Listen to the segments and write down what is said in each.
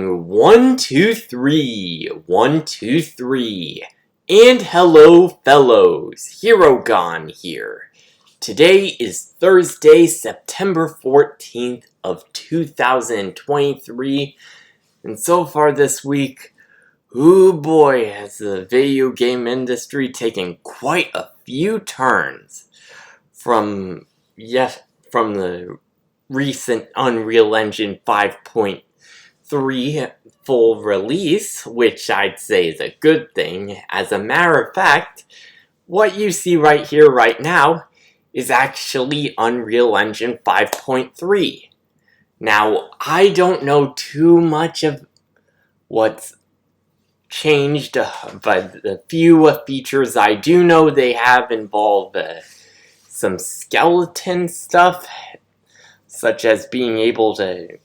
Testing 1 2 3 1 2 3 and hello fellows, Herogon here. Today is Thursday, September 14th of 2023, and so far this week, oh boy, has the video game industry taken quite a few turns from the recent Unreal Engine 5.3 full release, which I'd say is a good thing. As a matter of fact, what you see right here, right now, is actually Unreal Engine 5.3. Now, I don't know too much of what's changed, but the few features I do know they have involve some skeleton stuff, such as being able to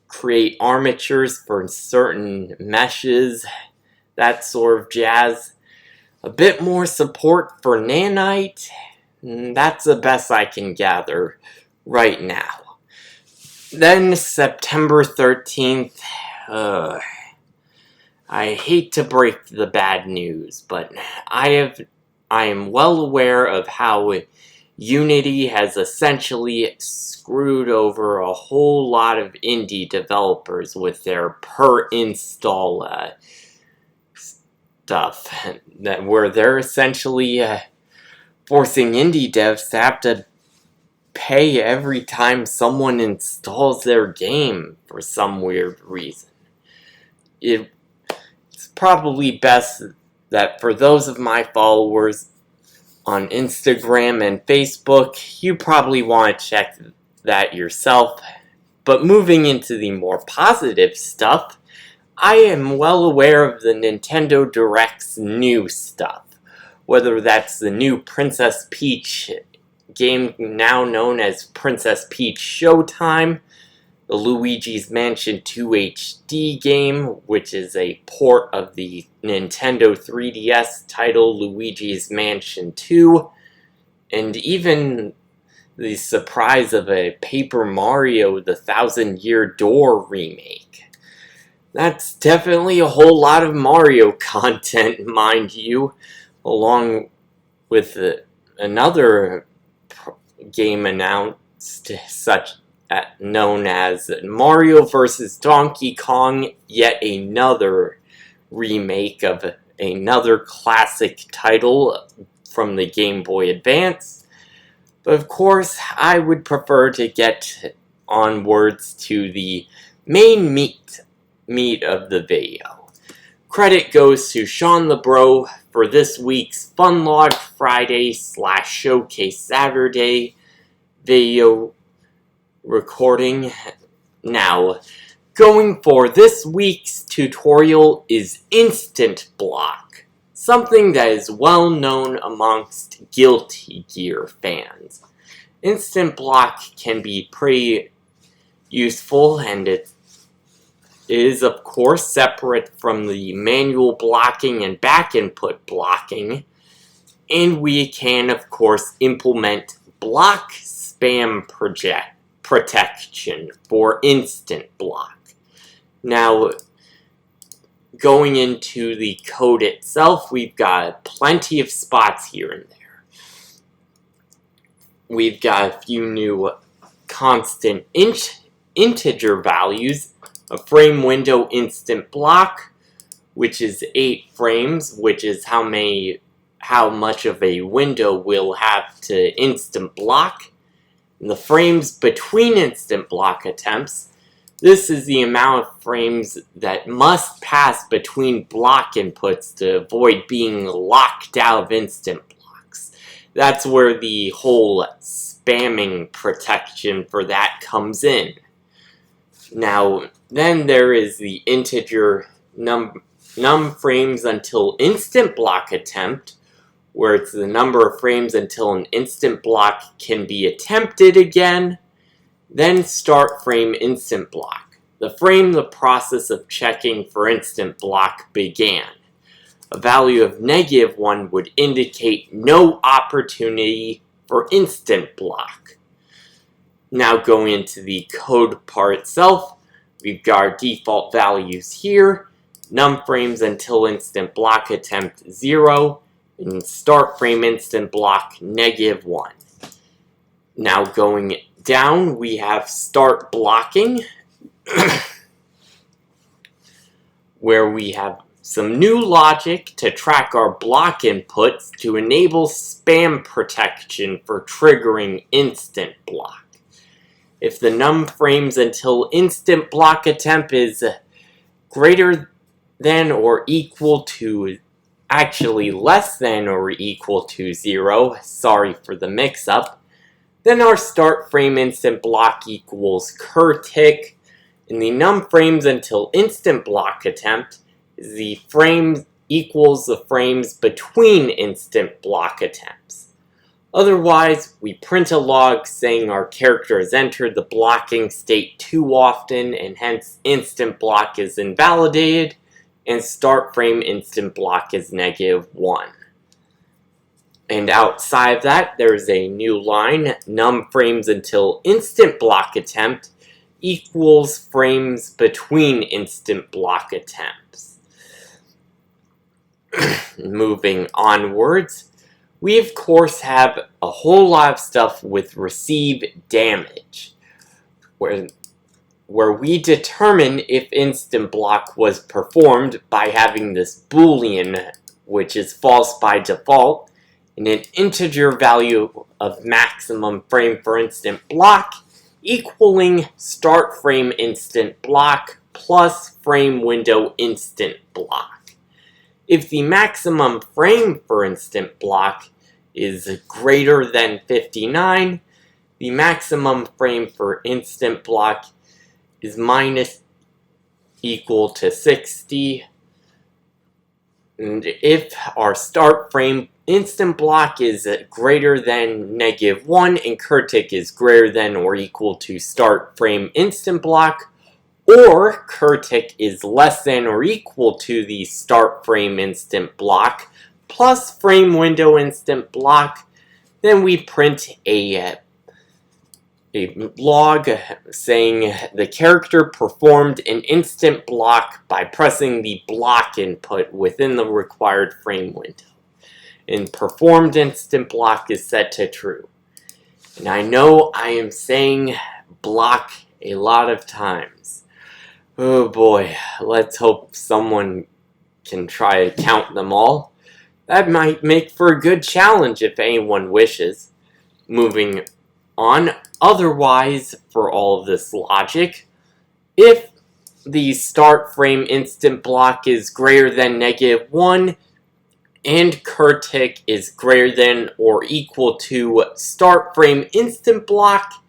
create armatures for certain meshes, that sort of jazz. A bit more support for nanite, that's the best I can gather right now. Then September 13th, I hate to break the bad news, but I am well aware of how Unity has essentially screwed over a whole lot of indie developers with their per install stuff, where they're essentially forcing indie devs to have to pay every time someone installs their game for some weird reason. It's probably best that for those of my followers on Instagram and Facebook, you probably want to check that yourself. But moving into the more positive stuff, I am well aware of the Nintendo Direct's new stuff. Whether that's the new Princess Peach game now known as Princess Peach Showtime, the Luigi's Mansion 2 HD game, which is a port of the Nintendo 3DS title Luigi's Mansion 2, and even the surprise of a Paper Mario The Thousand Year Door remake. That's definitely a whole lot of Mario content, mind you, along with another game announced known as Mario vs. Donkey Kong, yet another remake of another classic title from the Game Boy Advance. But of course, I would prefer to get onwards to the main meat of the video. Credit goes to Shawnthebro for this week's Funlog Friday / Showcase Saturday video recording. Now, going for this week's tutorial is Instant Block, something that is well known amongst Guilty Gear fans. Instant Block can be pretty useful, and it is of course separate from the manual blocking and back input blocking, and we can of course implement block spam protection for Instant Block. Now, going into the code itself, we've got plenty of spots here and there. We've got a few new constant integer values, a frame window instant block, which is 8 frames, which is how much of a window we'll have to instant block. And the frames between instant block attempts, this is the amount of frames that must pass between block inputs to avoid being locked out of instant blocks. That's where the whole spamming protection for that comes in. Now, then there is the integer num frames until instant block attempt, where it's the number of frames until an instant block can be attempted again. Then start frame instant block, the frame the process of checking for instant block began. A value of -1 would indicate no opportunity for instant block. Now going into the code part itself, we've got our default values here. Num frames until instant block attempt 0, and start frame instant block -1. Now going down, we have start blocking, where we have some new logic to track our block inputs to enable spam protection for triggering instant block. If the num frames until instant block attempt is greater than or equal to, actually less than or equal to 0, sorry for the mix-up, then our start frame instant block equals cur tick, and the num frames until instant block attempt is the frames equals the frames between instant block attempts. Otherwise, we print a log saying our character has entered the blocking state too often, and hence instant block is invalidated, and start frame instant block is -1. And outside of that, there's a new line, num frames until instant block attempt equals frames between instant block attempts. Moving onwards, we of course have a whole lot of stuff with ReceiveDamage, where we determine if instant block was performed by having this boolean, which is false by default, and an integer value of maximum frame for instant block equaling start frame instant block plus frame window instant block. If the maximum frame for instant block is greater than 59, the maximum frame for instant block is minus equal to 60. And if our start frame instant block is greater than -1 and cur tick is greater than or equal to start frame instant block, or cur tick is less than or equal to the start frame instant block plus frame window instant block, then we print a log saying the character performed an instant block by pressing the block input within the required frame window. And performed instant block is set to true. And I know I am saying block a lot of times. Oh boy, let's hope someone can try to count them all. That might make for a good challenge if anyone wishes. Moving on, otherwise, for all of this logic, if the start frame instant block is greater than -1 and cur tick is greater than or equal to start frame instant block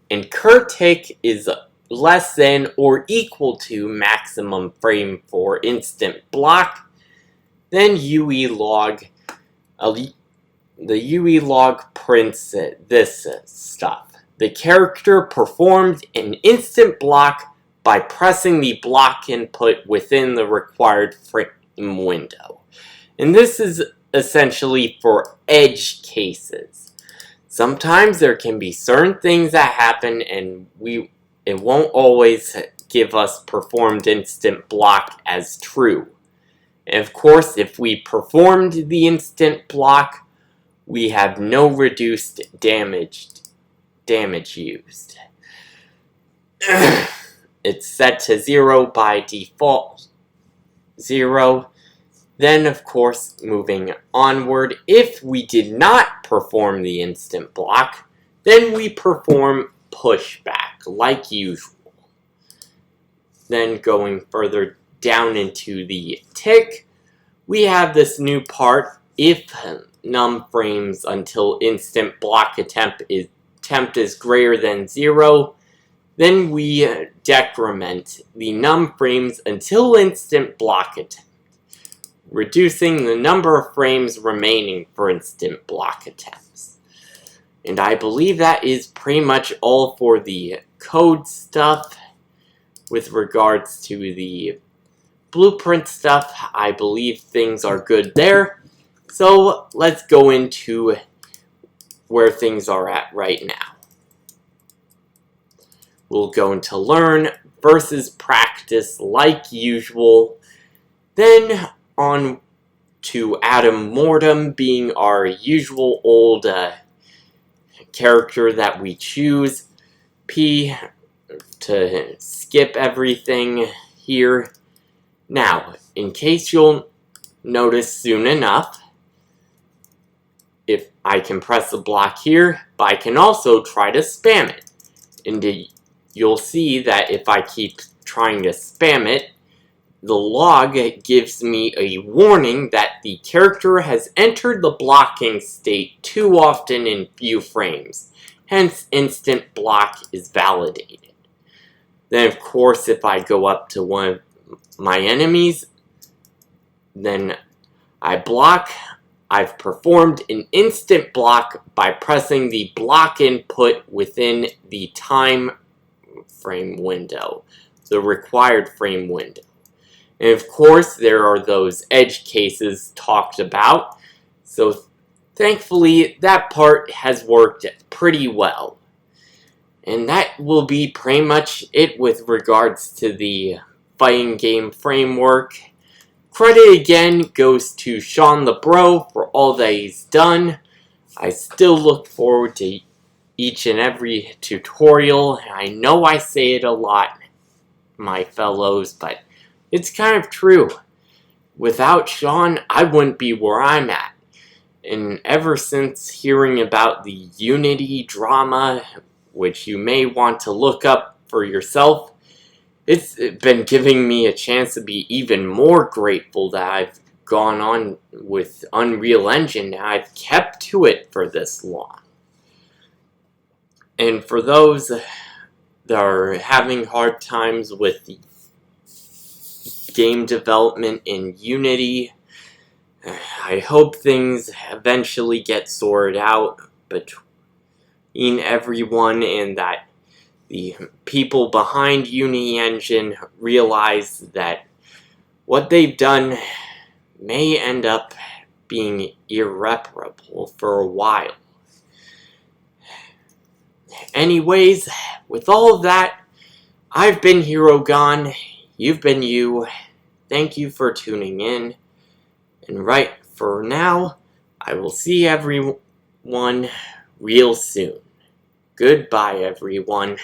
and cur tick is less than or equal to maximum frame for instant block, then the UE log prints this stuff. The character performed an instant block by pressing the block input within the required frame window. And this is essentially for edge cases. Sometimes there can be certain things that happen and it won't always give us performed instant block as true. And of course, if we performed the instant block, we have no reduced damage used. It's set to 0 by default. 0. Then, of course, moving onward, if we did not perform the instant block, then we perform pushback, like usual. Then going further down into the tick, we have this new part, if num frames until instant block attempt is greater than 0, then we decrement the num frames until instant block attempt, reducing the number of frames remaining for instant block attempts. And I believe that is pretty much all for the code stuff. With regards to the blueprint stuff, I believe things are good there. So let's go into where things are at right now. We'll go into Learn, versus practice like usual. Then on to Adam Mortem being our usual old character that we choose. P to skip everything here. Now, in case you'll notice soon enough, if I can press the block here, but I can also try to spam it. And you'll see that if I keep trying to spam it, the log gives me a warning that the character has entered the blocking state too often in few frames. Hence, instant block is validated. Then, of course, if I go up to one of my enemies, then I block. I've performed an instant block by pressing the block input within the time frame window, the required frame window. And of course, there are those edge cases talked about, so thankfully that part has worked pretty well. And that will be pretty much it with regards to the fighting game framework. Credit again goes to Shawnthebro for all that he's done. I still look forward to each and every tutorial. I know I say it a lot, my fellows, but it's kind of true. Without Shawn, I wouldn't be where I'm at. And ever since hearing about the Unity drama, which you may want to look up for yourself, it's been giving me a chance to be even more grateful that I've gone on with Unreal Engine and I've kept to it for this long. And for those that are having hard times with the game development in Unity, I hope things eventually get sorted out between everyone and that the people behind Unity Engine realize that what they've done may end up being irreparable for a while. Anyways, with all of that, I've been Herogon, you've been you. Thank you for tuning in. And right for now, I will see everyone real soon. Goodbye, everyone.